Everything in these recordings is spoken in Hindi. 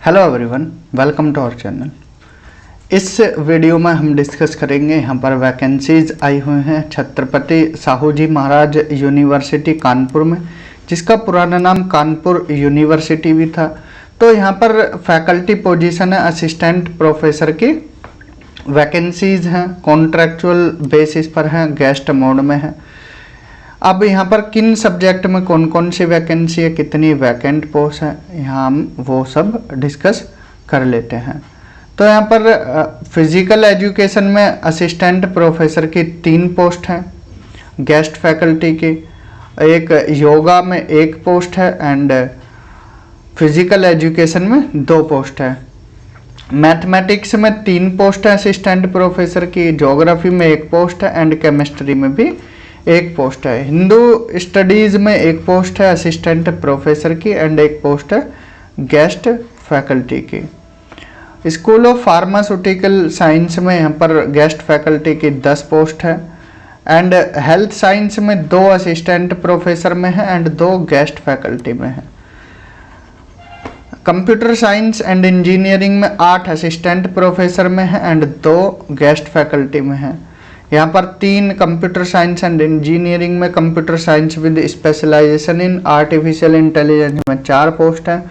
Hello everyone, welcome to our channel. इस वीडियो में हम डिस्कस करेंगे यहाँ पर वैकेंसीज आई हुई हैं छत्रपति साहू जी महाराज यूनिवर्सिटी कानपुर में, जिसका पुराना नाम कानपुर यूनिवर्सिटी भी था। तो यहाँ पर फैकल्टी पोजीशन है असिस्टेंट प्रोफेसर की वैकेंसीज हैं, कॉन्ट्रैक्चुअल बेसिस पर हैं, गेस्ट मोड में है। अब यहाँ पर किन सब्जेक्ट में कौन कौन सी वैकेंसी है, कितनी वैकेंट पोस्ट है, यहाँ हम वो सब डिस्कस कर लेते हैं। तो यहाँ पर फिजिकल एजुकेशन में असिस्टेंट प्रोफेसर की 3 पोस्ट हैं गेस्ट फैकल्टी की, एक योगा में 1 पोस्ट है एंड फिजिकल एजुकेशन में 2 पोस्ट है। मैथमेटिक्स में 3 पोस्ट है असिस्टेंट प्रोफेसर की, ज्योग्राफी में 1 पोस्ट है एंड केमिस्ट्री में भी 1 पोस्ट है। हिंदू स्टडीज़ में 1 पोस्ट है असिस्टेंट प्रोफेसर की एंड 1 पोस्ट है गेस्ट फैकल्टी की। स्कूल ऑफ फार्मास्यूटिकल साइंस में यहाँ पर गेस्ट फैकल्टी की 10 पोस्ट है एंड हेल्थ साइंस में 2 असिस्टेंट प्रोफेसर में है एंड 2 गेस्ट फैकल्टी में है। कंप्यूटर साइंस एंड इंजीनियरिंग में 8 असिस्टेंट प्रोफेसर में है एंड 2 गेस्ट फैकल्टी में है। यहाँ पर 3 कंप्यूटर साइंस एंड इंजीनियरिंग में computer science with specialization in artificial intelligence में 4 पोस्ट है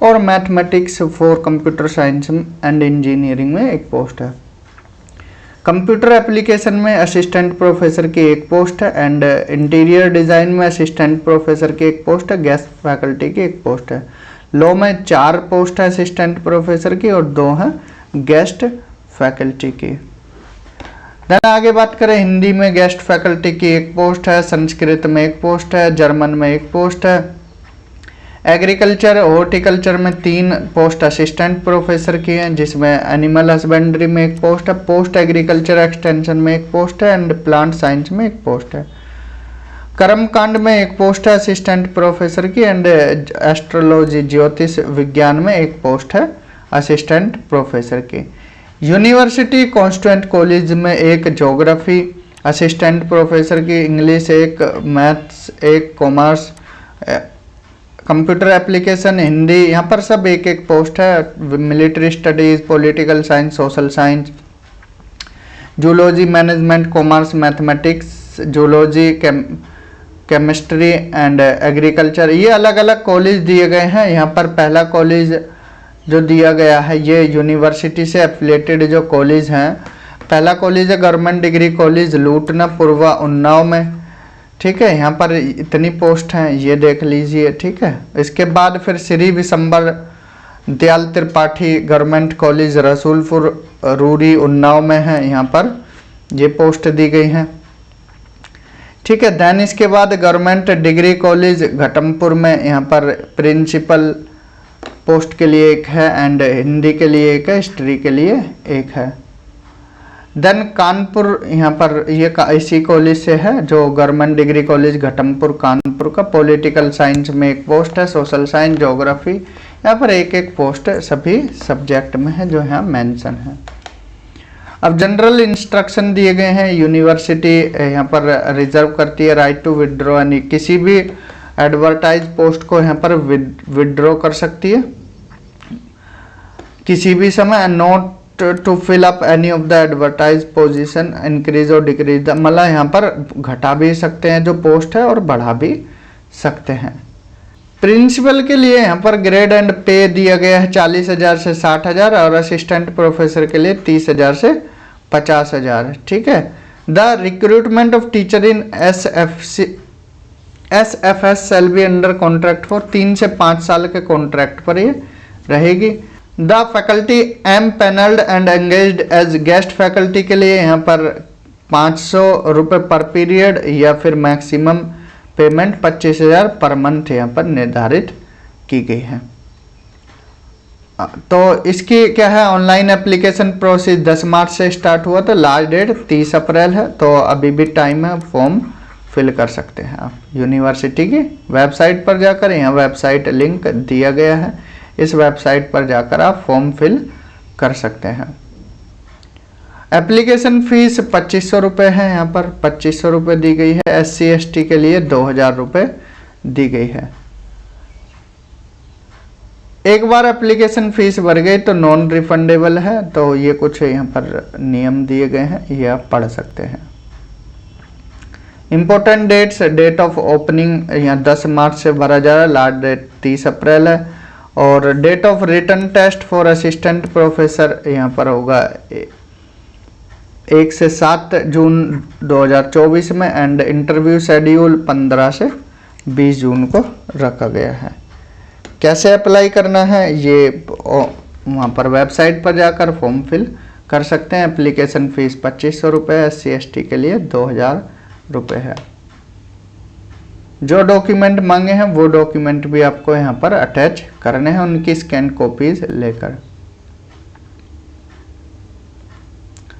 और mathematics 4 computer science and engineering में 1 पोस्ट है। कंप्यूटर एप्लीकेशन में असिस्टेंट प्रोफेसर की 1 पोस्ट है एंड इंटीरियर डिज़ाइन में असिस्टेंट प्रोफेसर की 1 पोस्ट है, गेस्ट फैकल्टी की 1 पोस्ट है। लॉ में 4 पोस्ट है असिस्टेंट प्रोफेसर की और 2 हैं गेस्ट फैकल्टी की। देन आगे बात करें, हिंदी में गेस्ट फैकल्टी की 1 पोस्ट है, संस्कृत में 1 पोस्ट है, जर्मन में 1 पोस्ट है। एग्रीकल्चर हॉर्टिकल्चर में 3 पोस्ट असिस्टेंट प्रोफेसर की हैं, जिसमें एनिमल हस्बेंड्री में 1 पोस्ट है, पोस्ट एग्रीकल्चर एक्सटेंशन में 1 पोस्ट है एंड प्लांट साइंस में 1 पोस्ट है। कर्मकांड में 1 पोस्ट है असिस्टेंट प्रोफेसर की एंड एस्ट्रोलॉजी ज्योतिष विज्ञान में 1 पोस्ट है असिस्टेंट प्रोफेसर की। यूनिवर्सिटी कॉन्स्टिट्यूएंट कॉलेज में 1 ज्योग्राफी असिस्टेंट प्रोफेसर की, English 1, maths 1, commerce, computer application Hindi, यहाँ पर सब 1 पोस्ट है। Military studies, political science, social science, zoology, management, commerce, mathematics, zoology, chemistry and agriculture, ये अलग अलग कॉलेज दिए गए हैं। यहाँ पर पहला कॉलेज जो दिया गया है ये यूनिवर्सिटी से एफिलेटेड जो कॉलेज हैं, पहला कॉलेज है गवर्नमेंट डिग्री कॉलेज लूटना पूर्वा उन्नाव में, ठीक है। यहाँ पर इतनी पोस्ट हैं, ये देख लीजिए, ठीक है। इसके बाद फिर श्री विशंबर दयाल त्रिपाठी गवर्नमेंट कॉलेज रसूलपुर रूरी उन्नाव में है, यहाँ पर ये पोस्ट दी गई हैं, ठीक है। दैन इसके बाद गवर्नमेंट डिग्री कॉलेज घटमपुर में, यहाँ पर प्रिंसिपल पोस्ट के लिए 1 है एंड हिंदी के लिए 1 है, हिस्ट्री के लिए 1 है। देन कानपुर, यहाँ पर ये इसी कॉलेज से है जो गवर्नमेंट डिग्री कॉलेज घटमपुर कानपुर का, पॉलिटिकल साइंस में 1 पोस्ट है, सोशल साइंस, ज्योग्राफी, यहाँ पर 1 पोस्ट सभी सब्जेक्ट में है जो यहाँ मेंशन है। अब जनरल इंस्ट्रक्शन दिए गए हैं। यूनिवर्सिटी यहाँ पर रिजर्व करती है राइट टू विड्रॉ, यानी किसी भी एडवर्टाइज पोस्ट को यहाँ पर विड्रॉ कर सकती है किसी भी समय। Not to fill up any of the advertise position increase और डिक्रीज, मतलब यहाँ पर घटा भी सकते हैं जो पोस्ट है और बढ़ा भी सकते हैं। प्रिंसिपल के लिए यहाँ पर ग्रेड एंड पे दिया गया है 40,000 से 60,000 और असिस्टेंट प्रोफेसर के लिए 30,000 से 50,000, ठीक है। The recruitment of teacher in SFS shall be under contract for 3 से 5 साल के कॉन्ट्रैक्ट पर ये रहेगी। The faculty empanelled and engaged as guest faculty के लिए यहाँ पर 500 रुपये पर पीरियड या फिर मैक्सिमम पेमेंट 25,000 पर मंथ यहाँ पर निर्धारित की गई है। तो इसकी क्या है, ऑनलाइन एप्लीकेशन प्रोसेस 10 मार्च से स्टार्ट हुआ था, लास्ट डेट 30 अप्रैल है, तो अभी भी टाइम है, फॉर्म फिल कर सकते हैं आप यूनिवर्सिटी की वेबसाइट पर जाकर। यहाँ वेबसाइट लिंक दिया गया है, इस वेबसाइट पर जाकर आप फॉर्म फिल कर सकते हैं। एप्लीकेशन फीस 2500 रुपये है, यहाँ पर 2500 रुपये दी गई है। SC ST के लिए 2000 रुपये दी गई है। एक बार एप्लीकेशन फीस भर गई तो नॉन रिफंडेबल है। तो ये कुछ यहाँ पर नियम दिए गए हैं, ये आप पढ़ सकते हैं। Important dates, date of opening यहाँ 10 मार्च से भरा जा रहा है, लास्ट डेट 30 अप्रैल है। और date of written test for assistant professor यहाँ पर होगा 1 से 7 जून 2024 में। एंड इंटरव्यू शेड्यूल 15 से 20 जून को रखा गया है। कैसे अप्लाई करना है ये वहाँ पर वेबसाइट पर जाकर फॉर्म फिल कर सकते हैं। एप्लीकेशन फ़ीस 2500 रुपये, SC/ST के लिए 2000 रुपये है। जो डॉक्यूमेंट मांगे हैं वो डॉक्यूमेंट भी आपको यहाँ पर अटैच करने हैं, उनकी स्कैन कॉपीज लेकर,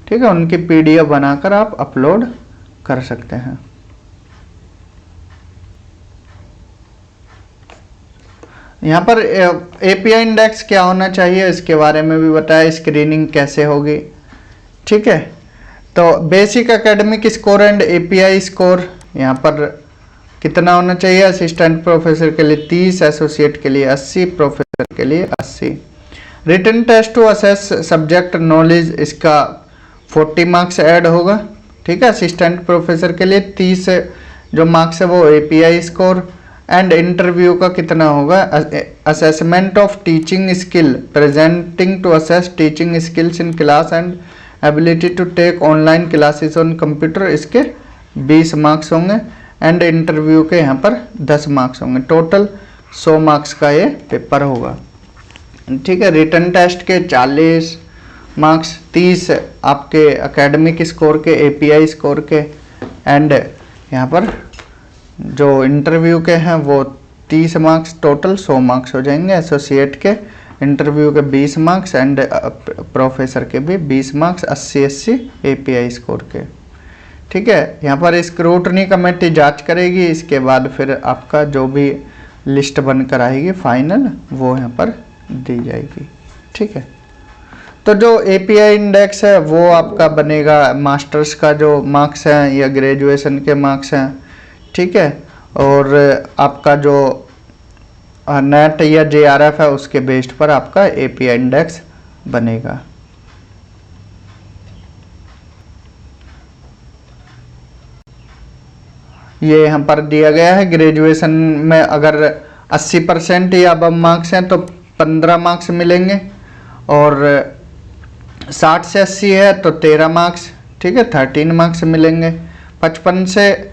ठीक है। उनकी PDF बनाकर आप अपलोड कर सकते हैं। यहाँ पर API इंडेक्स क्या होना चाहिए इसके बारे में भी बताया, स्क्रीनिंग कैसे होगी, ठीक है। तो basic academic score and API score यहाँ पर कितना होना चाहिए। असिस्टेंट प्रोफेसर के लिए 30, एसोसिएट के लिए 80, प्रोफेसर के लिए 80। Written test to assess subject knowledge, इसका 40 मार्क्स ऐड होगा, ठीक है। असिस्टेंट प्रोफेसर के लिए 30 जो मार्क्स है वो API स्कोर। एंड इंटरव्यू का कितना होगा, assessment of teaching skill, presenting to assess teaching skills in class and ability to take online classes on computer, इसके 20 मार्क्स होंगे। एंड इंटरव्यू के यहाँ पर 10 मार्क्स होंगे। टोटल 100 मार्क्स का ये पेपर होगा, ठीक है। रिटन टेस्ट के 40 मार्क्स, 30 आपके एकेडमिक स्कोर के, API स्कोर के। एंड यहाँ पर जो इंटरव्यू के हैं वो 30 मार्क्स, टोटल 100 मार्क्स हो जाएंगे। एसोसिएट के इंटरव्यू के 20 मार्क्स एंड प्रोफेसर के भी 20 मार्क्स, 80 API स्कोर के, ठीक है। यहाँ पर स्क्रूटनी कमेटी जांच करेगी, इसके बाद फिर आपका जो भी लिस्ट बनकर आएगी फाइनल वो यहाँ पर दी जाएगी, ठीक है। तो जो API इंडेक्स है वो आपका बनेगा मास्टर्स का जो मार्क्स हैं या ग्रेजुएशन के मार्क्स हैं, ठीक है। और आपका जो नेट या JRF है उसके बेस्ड पर आपका API इंडेक्स बनेगा। ये यहाँ पर दिया गया है, ग्रेजुएशन में अगर 80% या अब मार्क्स हैं तो 15 मार्क्स मिलेंगे, और 60 से 80 है तो 13 मार्क्स, ठीक है, 13 मार्क्स मिलेंगे। 55 से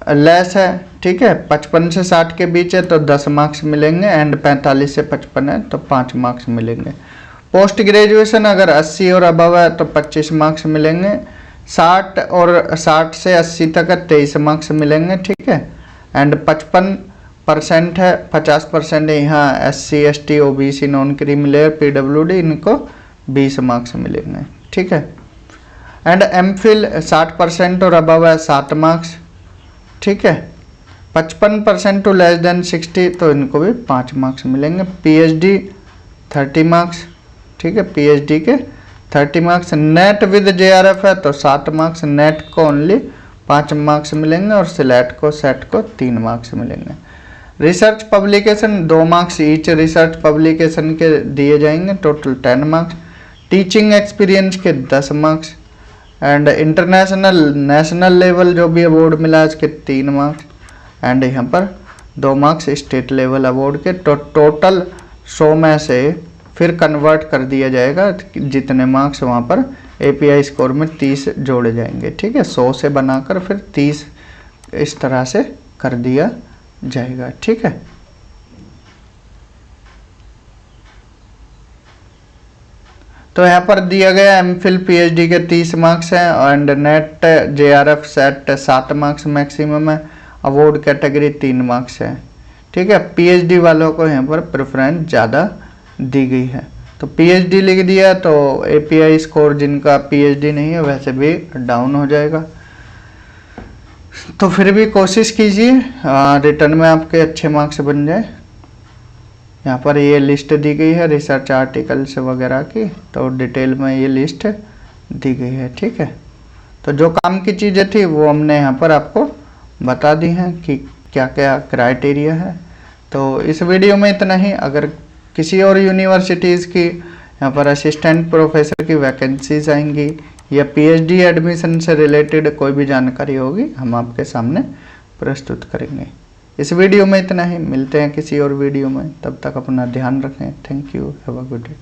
लेस है, ठीक है, 55 से 60 के बीच है तो 10 मार्क्स मिलेंगे। एंड 45 से 55 है तो 5 मार्क्स मिलेंगे। पोस्ट ग्रेजुएशन अगर 80 और अबव है तो 25 मार्क्स मिलेंगे। 60 से 80 तक 23 मार्क्स मिलेंगे, ठीक है। एंड 55% है, 50% यहाँ SC/ST OBC non creamy layer PWD, इनको 20 मार्क्स मिलेंगे, ठीक है। एंड MPhil 60% और अबव है 7 मार्क्स, ठीक है। 55% टू लेस देन 60 तो इनको भी 5 मार्क्स मिलेंगे। PhD 30 मार्क्स, ठीक है, PhD के 30 मार्क्स। नेट विद JRF है तो 7 मार्क्स, नेट को ओनली 5 मार्क्स मिलेंगे, और सिलेट को, सेट को 3 मार्क्स मिलेंगे। Research publication 2 marks each research publication के दिए जाएंगे, टोटल 10 मार्क्स। टीचिंग एक्सपीरियंस के 10 marks. And international, national level जो भी अवार्ड मिला है उसके 3 मार्क्स। एंड यहाँ पर 2 मार्क्स स्टेट लेवल अवार्ड के। टोटल 100 में से फिर कन्वर्ट कर दिया जाएगा, जितने मार्क्स वहाँ पर API स्कोर में 30 जोड़े जाएंगे, ठीक है। 100 से बनाकर फिर 30 इस तरह से कर दिया जाएगा, ठीक है। तो यहाँ पर दिया गया MPhil PhD के 30 मार्क्स हैं, and net JRF set 7 marks maximum है। अवार्ड कैटेगरी 3 मार्क्स है, ठीक है। PhD वालों को यहाँ पर प्रेफरेंस ज़्यादा दी गई है, तो PhD लिख दिया तो API स्कोर जिनका PhD नहीं है वैसे भी डाउन हो जाएगा। तो फिर भी कोशिश कीजिए रिटर्न में आपके अच्छे मार्क्स बन जाए। यहाँ पर ये लिस्ट दी गई है रिसर्च आर्टिकल्स वगैरह की, तो डिटेल में ये लिस्ट दी गई है, ठीक है। तो जो काम की चीज़ें थी वो हमने यहाँ पर आपको बता दी हैं कि क्या क्या क्राइटेरिया है। तो इस वीडियो में इतना ही। अगर किसी और यूनिवर्सिटीज़ की यहाँ पर असिस्टेंट प्रोफेसर की वैकेंसीज आएंगी या पीएचडी एडमिशन से रिलेटेड कोई भी जानकारी होगी हम आपके सामने प्रस्तुत करेंगे। इस वीडियो में इतना ही, मिलते हैं किसी और वीडियो में, तब तक अपना ध्यान रखें। Thank you, have a good day.